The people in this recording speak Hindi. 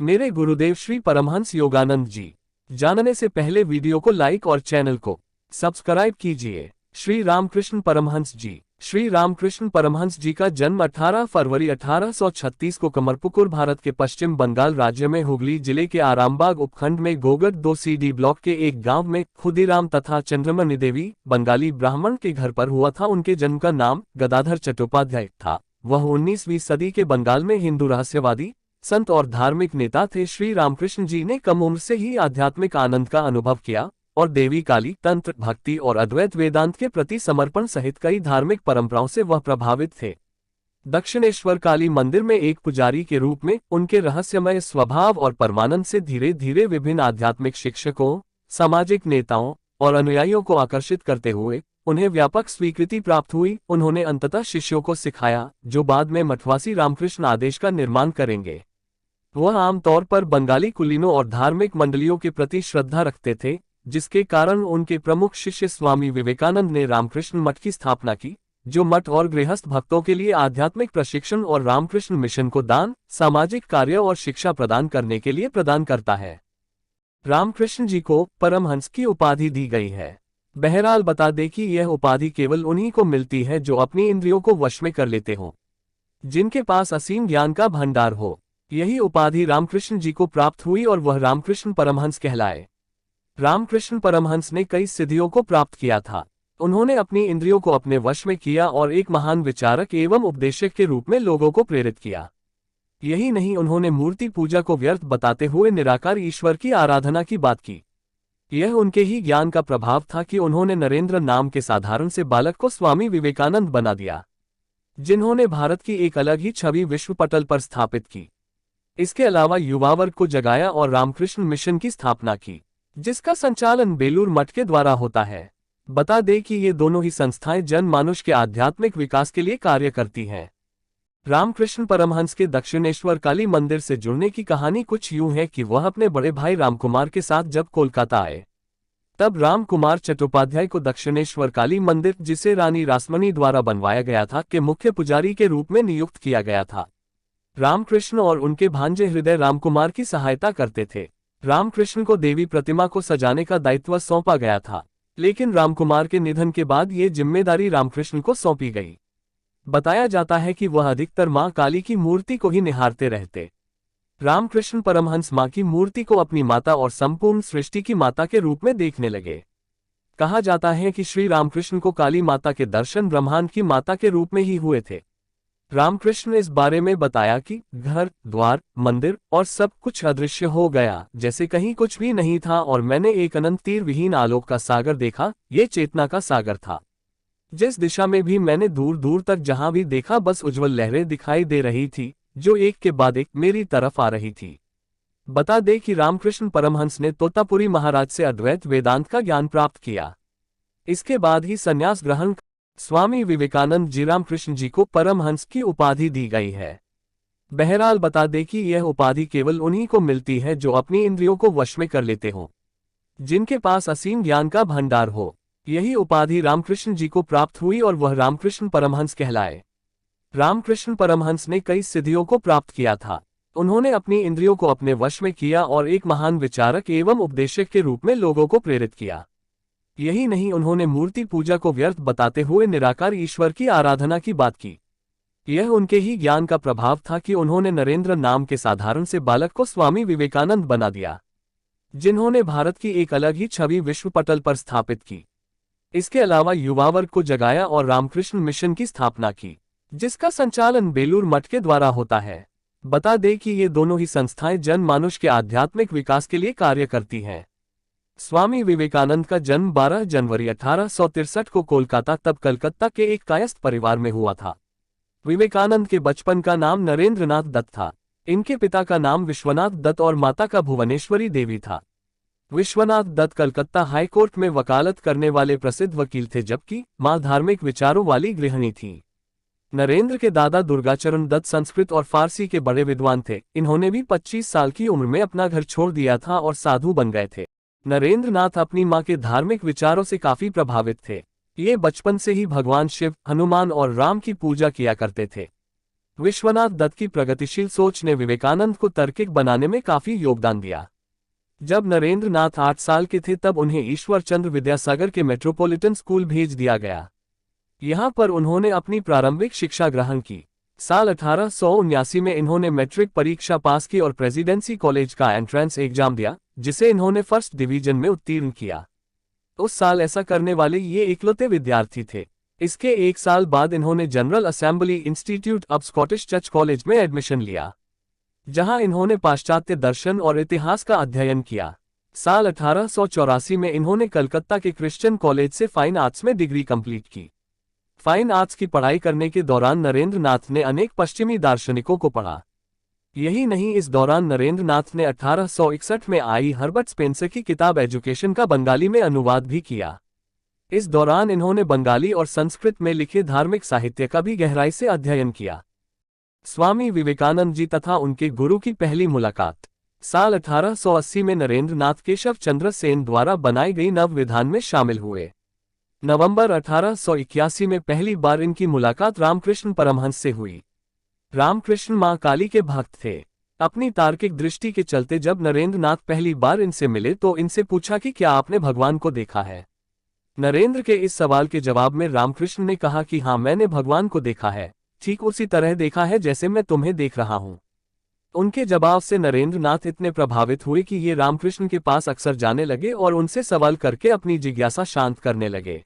मेरे गुरुदेव श्री परमहंस योगानंद जी। जानने से पहले वीडियो को लाइक और चैनल को सब्सक्राइब कीजिए। श्री रामकृष्ण परमहंस जी। श्री रामकृष्ण परमहंस जी का जन्म 18 फरवरी 1836 को कमरपुकुर, भारत के पश्चिम बंगाल राज्य में हुगली जिले के आरामबाग उपखंड में गोगट 2 CD ब्लॉक के एक गांव में खुदीराम तथा चंद्रमणि देवी बंगाली ब्राह्मण के घर पर हुआ था। उनके जन्म का नाम गदाधर चट्टोपाध्याय था। वह 19वीं सदी के बंगाल में हिंदू रहस्यवादी, संत और धार्मिक नेता थे। श्री रामकृष्ण जी ने कम उम्र से ही आध्यात्मिक आनंद का अनुभव किया और देवी काली, तंत्र, भक्ति और अद्वैत वेदांत के प्रति समर्पण सहित कई धार्मिक परंपराओं से वह प्रभावित थे। दक्षिणेश्वर काली मंदिर में एक पुजारी के रूप में उनके रहस्यमय स्वभाव और परमानंद से धीरे धीरे विभिन्न आध्यात्मिक शिक्षकों, सामाजिक नेताओं और अनुयायियों को आकर्षित करते हुए उन्हें व्यापक स्वीकृति प्राप्त हुई। उन्होंने अंततः शिष्यों को सिखाया जो बाद में मठवासी रामकृष्ण आदेश का निर्माण करेंगे। वह आमतौर पर बंगाली कुलीनों और धार्मिक मंडलियों के प्रति श्रद्धा रखते थे, जिसके कारण उनके प्रमुख शिष्य स्वामी विवेकानंद ने रामकृष्ण मठ की स्थापना की, जो मठ और गृहस्थ भक्तों के लिए आध्यात्मिक प्रशिक्षण और रामकृष्ण मिशन को दान, सामाजिक कार्य और शिक्षा प्रदान करने के लिए प्रदान करता है। रामकृष्ण जी को परमहंस की उपाधि दी गई है। बहरहाल बता दें कि यह उपाधि केवल उन्हीं को मिलती है जो अपनी इंद्रियों को वश में कर लेते हों, जिनके पास असीम ज्ञान का भंडार हो। यही उपाधि रामकृष्ण जी को प्राप्त हुई और वह रामकृष्ण परमहंस कहलाए। रामकृष्ण परमहंस ने कई सिद्धियों को प्राप्त किया था। उन्होंने अपनी इंद्रियों को अपने वश में किया और एक महान विचारक एवं उपदेशक के रूप में लोगों को प्रेरित किया। यही नहीं, उन्होंने मूर्ति पूजा को व्यर्थ बताते हुए निराकार ईश्वर की आराधना की बात की। यह उनके ही ज्ञान का प्रभाव था कि उन्होंने नरेंद्र नाम के साधारण से बालक को स्वामी विवेकानंद बना दिया, जिन्होंने भारत की एक अलग ही छवि विश्व पटल पर स्थापित की। इसके अलावा युवा वर्ग को जगाया और रामकृष्ण मिशन की स्थापना की, जिसका संचालन बेलूर मठ के द्वारा होता है। बता दें कि ये दोनों ही संस्थाएं जनमानुष के आध्यात्मिक विकास के लिए कार्य करती हैं। रामकृष्ण परमहंस के दक्षिणेश्वर काली मंदिर से जुड़ने की कहानी कुछ यूं है कि वह अपने बड़े भाई रामकुमार के साथ जब कोलकाता आए, तब रामकुमार चट्टोपाध्याय को दक्षिणेश्वर काली मंदिर, जिसे रानी रासमणी द्वारा बनवाया गया था, के मुख्य पुजारी के रूप में नियुक्त किया गया था। रामकृष्ण और उनके भांजे हृदय रामकुमार की सहायता करते थे। रामकृष्ण को देवी प्रतिमा को सजाने का दायित्व सौंपा गया था, लेकिन रामकुमार के निधन के बाद ये जिम्मेदारी रामकृष्ण को सौंपी गई। बताया जाता है कि वह अधिकतर मां काली की मूर्ति को ही निहारते रहते। रामकृष्ण परमहंस मां की मूर्ति को अपनी माता और संपूर्ण सृष्टि की माता के रूप में देखने लगे। कहा जाता है कि श्री रामकृष्ण को काली माता के दर्शन ब्रह्मांड की माता के रूप में ही हुए थे। रामकृष्ण ने इस बारे में बताया कि घर, द्वार, मंदिर और सब कुछ अदृश्य हो गया, जैसे कहीं कुछ भी नहीं था, और मैंने एक अनंत तीर विहीन आलोक का सागर देखा। ये चेतना का सागर था। जिस दिशा में भी मैंने दूर दूर तक जहां भी देखा, बस उज्जवल लहरें दिखाई दे रही थी, जो एक के बाद एक मेरी तरफ आ रही थी। बता दें कि रामकृष्ण परमहंस ने तोतापुरी महाराज से अद्वैत वेदांत का ज्ञान प्राप्त किया। इसके बाद ही संन्यास ग्रहण स्वामी विवेकानंद जी रामकृष्ण जी को परमहंस की उपाधि दी गई है। बहरहाल बता दें कि यह उपाधि केवल उन्हीं को मिलती है जो अपनी इंद्रियों को वश में कर लेते हों, जिनके पास असीम ज्ञान का भंडार हो। यही उपाधि रामकृष्ण जी को प्राप्त हुई और वह रामकृष्ण परमहंस कहलाए। रामकृष्ण परमहंस ने कई सिद्धियों को प्राप्त किया था। उन्होंने अपनी इंद्रियों को अपने वश में किया और एक महान विचारक एवं उपदेशक के रूप में लोगों को प्रेरित किया। यही नहीं, उन्होंने मूर्ति पूजा को व्यर्थ बताते हुए निराकार ईश्वर की आराधना की बात की। यह उनके ही ज्ञान का प्रभाव था कि उन्होंने नरेंद्र नाम के साधारण से बालक को स्वामी विवेकानंद बना दिया, जिन्होंने भारत की एक अलग ही छवि विश्व पटल पर स्थापित की। इसके अलावा युवा वर्ग को जगाया और रामकृष्ण मिशन की स्थापना की, जिसका संचालन बेलूर मठ के द्वारा होता है। बता दें कि ये दोनों ही संस्थाएं जनमानुष के आध्यात्मिक विकास के लिए कार्य करती हैं। स्वामी विवेकानंद का जन्म 12 जनवरी 1863 को कोलकाता, तब कलकत्ता के एक कायस्थ परिवार में हुआ था। विवेकानंद के बचपन का नाम नरेंद्रनाथ दत्त था। इनके पिता का नाम विश्वनाथ दत्त और माता का भुवनेश्वरी देवी था। विश्वनाथ दत्त कलकत्ता हाई कोर्ट में वकालत करने वाले प्रसिद्ध वकील थे, जबकि मां धार्मिक विचारों वाली गृहिणी थी। नरेंद्र के दादा दुर्गाचरण दत्त संस्कृत और फारसी के बड़े विद्वान थे। इन्होंने भी 25 साल की उम्र में अपना घर छोड़ दिया था और साधु बन गए थे। नरेंद्रनाथ अपनी मां के धार्मिक विचारों से काफी प्रभावित थे। ये बचपन से ही भगवान शिव, हनुमान और राम की पूजा किया करते थे। विश्वनाथ दत्त की प्रगतिशील सोच ने विवेकानंद को तार्किक बनाने में काफी योगदान दिया। जब नरेंद्र नाथ 8 साल के थे तब उन्हें ईश्वर चंद्र विद्यासागर के मेट्रोपॉलिटन स्कूल भेज दिया गया। यहाँ पर उन्होंने अपनी प्रारंभिक शिक्षा ग्रहण की। साल 1879 में इन्होंने मैट्रिक परीक्षा पास की और प्रेसिडेंसी कॉलेज का एंट्रेंस एग्जाम दिया, जिसे इन्होंने फर्स्ट डिवीजन में उत्तीर्ण किया। उस साल ऐसा करने वाले ये इकलौते विद्यार्थी थे। इसके एक साल बाद इन्होंने जनरल असेंबली इंस्टीट्यूट अब स्कॉटिश चर्च कॉलेज में एडमिशन लिया, जहां इन्होंने पाश्चात्य दर्शन और इतिहास का अध्ययन किया। साल 1884 में इन्होंने कलकत्ता के क्रिश्चियन कॉलेज से फाइन आर्ट्स में डिग्री कंप्लीट की। फाइन आर्ट्स की पढ़ाई करने के दौरान नरेंद्र नाथ ने अनेक पश्चिमी दार्शनिकों को पढ़ा। यही नहीं, इस दौरान नरेंद्र नाथ ने 1861 में आई हर्बर्ट स्पेंसर की किताब एजुकेशन का बंगाली में अनुवाद भी किया। इस दौरान इन्होंने बंगाली और संस्कृत में लिखे धार्मिक साहित्य का भी गहराई से अध्ययन किया। स्वामी विवेकानंद जी तथा उनके गुरु की पहली मुलाकात। साल 1880 में नरेंद्र नाथ केशव चंद्र सेन द्वारा बनाई गई नव विधान में शामिल हुए। नवंबर 1881 में पहली बार इनकी मुलाकात रामकृष्ण परमहंस से हुई। रामकृष्ण मां काली के भक्त थे। अपनी तार्किक दृष्टि के चलते जब नरेंद्र नाथ पहली बार इनसे मिले तो इनसे पूछा कि क्या आपने भगवान को देखा है। नरेंद्र के इस सवाल के जवाब में रामकृष्ण ने कहा कि हाँ, मैंने भगवान को देखा है, ठीक उसी तरह देखा है जैसे मैं तुम्हें देख रहा हूँ। उनके जवाब से नरेंद्र नाथ इतने प्रभावित हुए कि ये रामकृष्ण के पास अक्सर जाने लगे और उनसे सवाल करके अपनी जिज्ञासा शांत करने लगे।